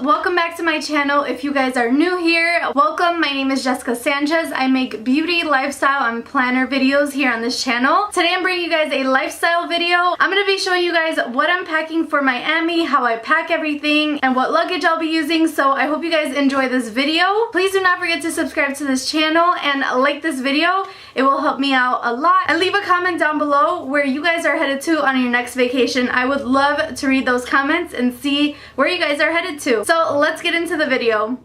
welcome back to my channel. If you guys are new here, welcome. My name is Sanchez. I make beauty, lifestyle, and planner videos here on this channel. Today I'm bringing you guys a lifestyle video. I'm going to be showing you guys what I'm packing for Miami, how I pack everything, and what luggage I'll be using. So I hope you guys enjoy this video. Please do not forget to subscribe to this channel and like this video. It will help me out a lot. And leave a comment down below where you guys are headed to on your next vacation. I would love to read those comments and see where you guys are headed to. So let's get into the video.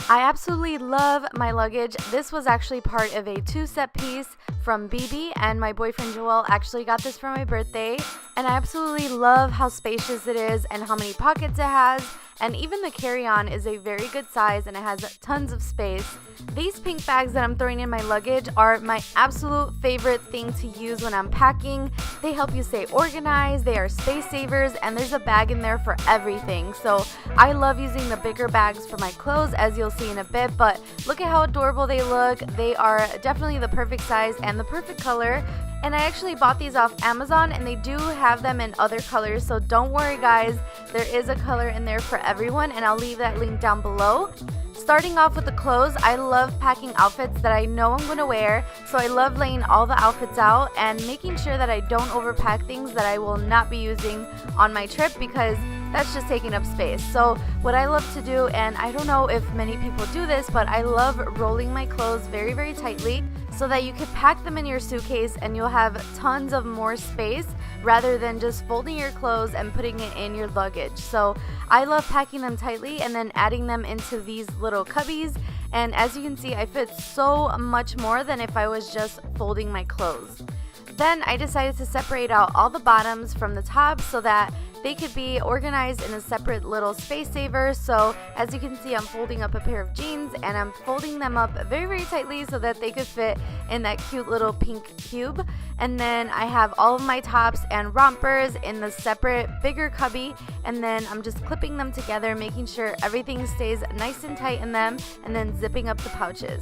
I absolutely love my luggage. This was actually part of a two-set piece from BB, and my boyfriend Joel actually got this for my birthday. And I absolutely love how spacious it is and how many pockets it has. And even the carry-on is a very good size and it has tons of space. These pink bags that I'm throwing in my luggage are my absolute favorite thing to use when I'm packing. They help you stay organized, they are space savers, and there's a bag in there for everything. So I love using the bigger bags for my clothes, as you'll see in a bit, but look at how adorable they look. They are definitely the perfect size and the perfect color. And I actually bought these off Amazon, and they do have them in other colors, so don't worry guys, there is a color in there for everyone, and I'll leave that link down below. Starting off with the clothes, I love packing outfits that I know I'm going to wear, so I love laying all the outfits out and making sure that I don't overpack things that I will not be using on my trip, because that's just taking up space. So what I love to do, and I don't know if many people do this, but I love rolling my clothes very, very tightly so that you can pack them in your suitcase and you'll have tons of more space rather than just folding your clothes and putting it in your luggage. So I love packing them tightly and then adding them into these little cubbies. And as you can see, I fit so much more than if I was just folding my clothes. Then I decided to separate out all the bottoms from the top so that they could be organized in a separate little space saver. So as you can see, I'm folding up a pair of jeans and I'm folding them up very, very tightly so that they could fit in that cute little pink cube. And then I have all of my tops and rompers in the separate bigger cubby, and then I'm just clipping them together, making sure everything stays nice and tight in them, and then zipping up the pouches.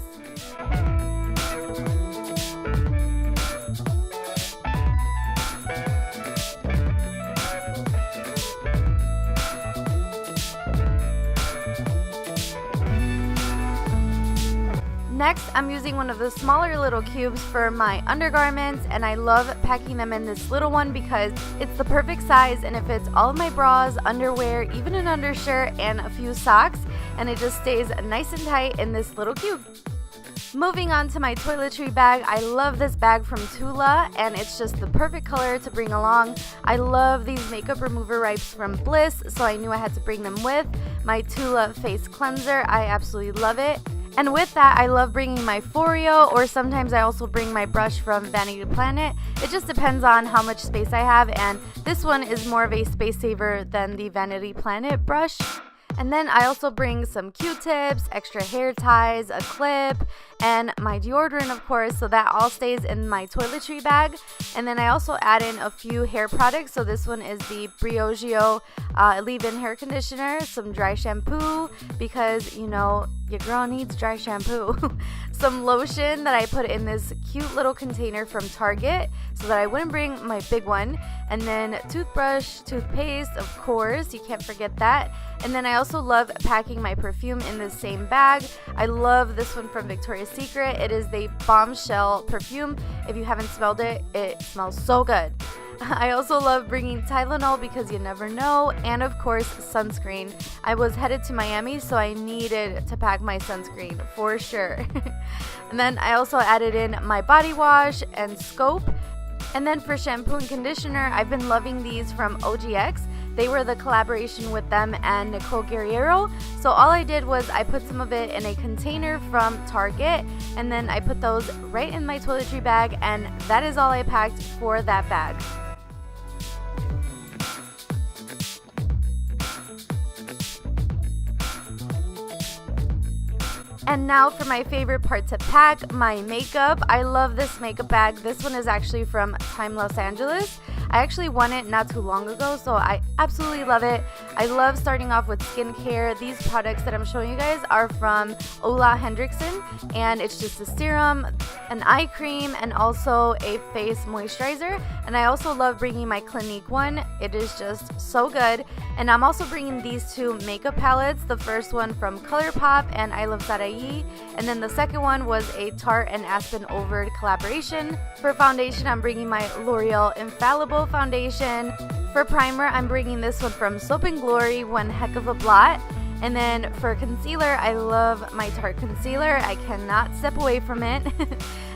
Next, I'm using one of the smaller little cubes for my undergarments, and I love packing them in this little one because it's the perfect size and it fits all of my bras, underwear, even an undershirt, and a few socks, and it just stays nice and tight in this little cube. Moving on to my toiletry bag, I love this bag from Tula, and it's just the perfect color to bring along. I love these makeup remover wipes from Bliss, so I knew I had to bring them with. My Tula face cleanser, I absolutely love it. And with that, I love bringing my Foreo, or sometimes I also bring my brush from Vanity Planet. It just depends on how much space I have, and this one is more of a space saver than the Vanity Planet brush. And then I also bring some Q-tips, extra hair ties, a clip, and my deodorant, of course, so that all stays in my toiletry bag. And then I also add in a few hair products. So this one is the Briogeo leave-in hair conditioner, some dry shampoo, because, you know, your girl needs dry shampoo. Some lotion that I put in this cute little container from Target so that I wouldn't bring my big one. And then toothbrush, toothpaste, of course, you can't forget that. And then I also love packing my perfume in the same bag. I love this one from Victoria's Secret. It is the Bombshell perfume. If you haven't smelled it, it smells so good. I also love bringing Tylenol because you never know, and of course sunscreen. I was headed to Miami, so I needed to pack my sunscreen for sure. And then I also added in my body wash and Scope. And then for shampoo and conditioner, I've been loving these from OGX. They were the collaboration with them and Nicole Guerriero. So all I did was I put some of it in a container from Target, and then I put those right in my toiletry bag, and that is all I packed for that bag. And now for my favorite part to pack, my makeup. I love this makeup bag. This one is actually from Time Los Angeles. I actually won it not too long ago, so I absolutely love it. I love starting off with skincare. These products that I'm showing you guys are from Ola Hendrickson, and it's just a serum, an eye cream, and also a face moisturizer. And I also love bringing my Clinique one. It is just so good. And I'm also bringing these two makeup palettes. The first one from ColourPop and I Love Sarai, and then the second one was a Tarte and Aspen Overd collaboration. For foundation, I'm bringing my L'Oreal Infallible foundation. For primer, I'm bringing this one from Soap & Glory, One Heck of a Blot. And then for concealer, I love my Tarte concealer. I cannot step away from it.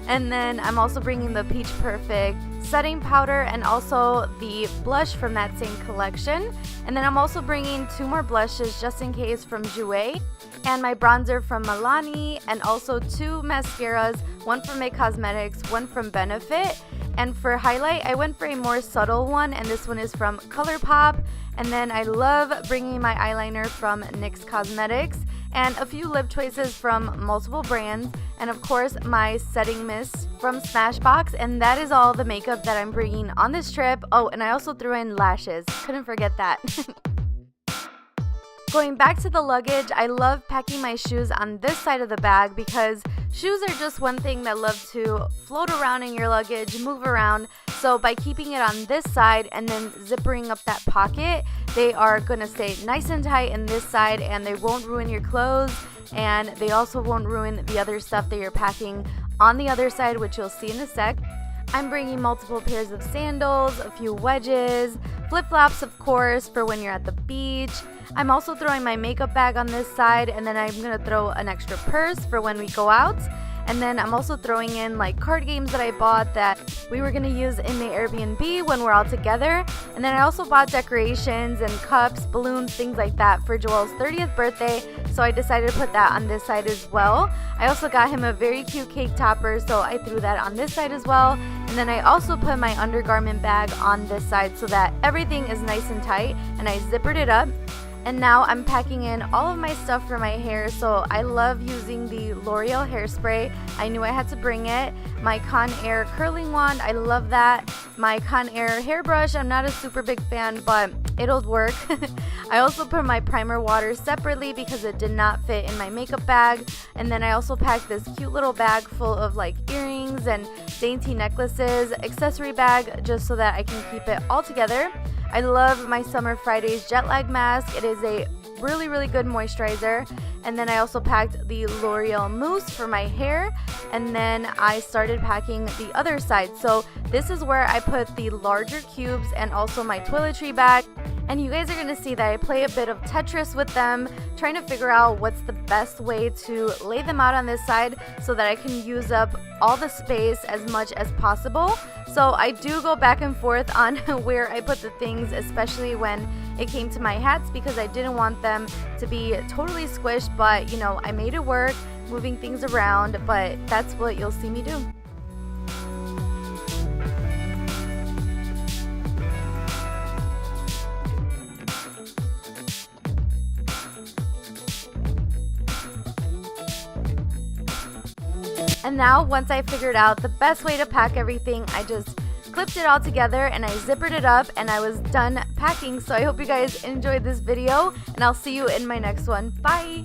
And then I'm also bringing the Peach Perfect setting powder and also the blush from that same collection. And then I'm also bringing two more blushes just in case from Jouer, and my bronzer from Milani, and also two mascaras, one from It Cosmetics, one from Benefit. And for highlight, I went for a more subtle one, and this one is from ColourPop. And then I love bringing my eyeliner from NYX Cosmetics, and a few lip choices from multiple brands, and of course my setting mist from Smashbox. And that is all the makeup that I'm bringing on this trip. Oh, and I also threw in lashes. Couldn't forget that. Going back to the luggage, I love packing my shoes on this side of the bag because shoes are just one thing that love to float around in your luggage, move around. So by keeping it on this side and then zippering up that pocket, they are going to stay nice and tight in this side, and they won't ruin your clothes, and they also won't ruin the other stuff that you're packing on the other side, which you'll see in a sec. I'm bringing multiple pairs of sandals, a few wedges, flip-flops of course for when you're at the beach. I'm also throwing my makeup bag on this side, and then I'm going to throw an extra purse for when we go out. And then I'm also throwing in like card games that I bought that we were going to use in the Airbnb when we're all together. And then I also bought decorations and cups, balloons, things like that for Joel's 30th birthday. So I decided to put that on this side as well. I also got him a very cute cake topper, so I threw that on this side as well. And then I also put my undergarment bag on this side so that everything is nice and tight, and I zippered it up. And now I'm packing in all of my stuff for my hair. So I love using the L'Oreal hairspray. I knew I had to bring it. My Conair curling wand, I love that. My Conair hairbrush, I'm not a super big fan, but it'll work. I also put my primer water separately because it did not fit in my makeup bag. And then I also packed this cute little bag full of like earrings and dainty necklaces, accessory bag, just so that I can keep it all together. I love my Summer Fridays jet lag mask. It is a really, really good moisturizer. And then I also packed the L'Oreal mousse for my hair. And then I started packing the other side. So this is where I put the larger cubes and also my toiletry bag. And you guys are going to see that I play a bit of Tetris with them, trying to figure out what's the best way to lay them out on this side so that I can use up all the space as much as possible. So I do go back and forth on where I put the things, especially when it came to my hats, because I didn't want them to be totally squished, but you know, I made it work, moving things around, but that's what you'll see me do. And now, once I figured out the best way to pack everything, I just clipped it all together and I zippered it up and I was done packing. So I hope you guys enjoyed this video, and I'll see you in my next one. Bye!